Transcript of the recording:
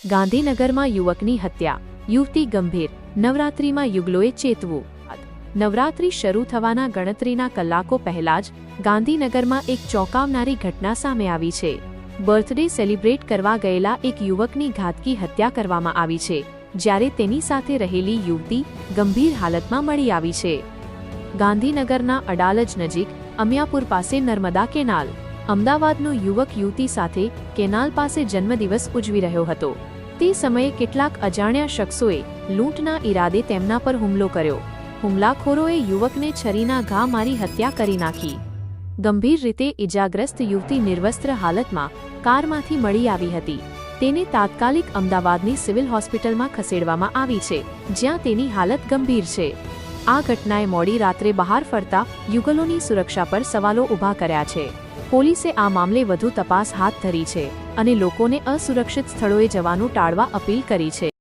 ગાંધીનગરમાં યુવકની હત્યા, યુવતી ગંભીર, નવરાત્રિમાં યુગલોએ ચેતવું। નવરાત્રિ શરૂ થવાના ગણતરીના કલાકો પહેલા જ ગાંધીનગરમાં એક ચોંકાવનારી ઘટના સામે આવી છે। બર્થડે સેલિબ્રેટ કરવા ગયેલા એક યુવકની ઘાતકી હત્યા કરવામાં આવી છે, જ્યારે તેની સાથે રહેલી યુવતી ગંભીર હાલતમાં મળી આવી છે। ગાંધીનગરના અડાલજ નજીક અમિયાપુર પાસે નર્મદા કેનાલ, અમદાવાદનો યુવક યુવતી સાથે કેનાલ પાસે જન્મદિવસ ઉજવી રહ્યો હતો। તે સમયે કેટલાક અજાણ્યા શખ્સોએ લૂંટના ઈરાદે તેમના પર હુમલો કર્યો। હુમલાખોરોએ યુવકને છરીના ઘા મારી હત્યા કરી નાખી। ગંભીર રીતે ઇજાગ્રસ્ત યુવતી નિર્વસ્ત્ર હાલતમાં કારમાંથી મળી આવી હતી। તેને તાત્કાલિક અમદાવાદની સિવિલ હોસ્પિટલમાં ખસેડવામાં આવી છે, જ્યાં તેની હાલત ગંભીર છે। આ ઘટનાએ મોડી રાત્રે બહાર ફરતા યુગલોની સુરક્ષા પર સવાલો ઊભા કર્યા છે। પોલીસે આ મામલે વધુ તપાસ હાથ ધરી છે અને લોકોને અસુરક્ષિત સ્થળોએ જવાનું ટાળવા અપીલ કરી છે।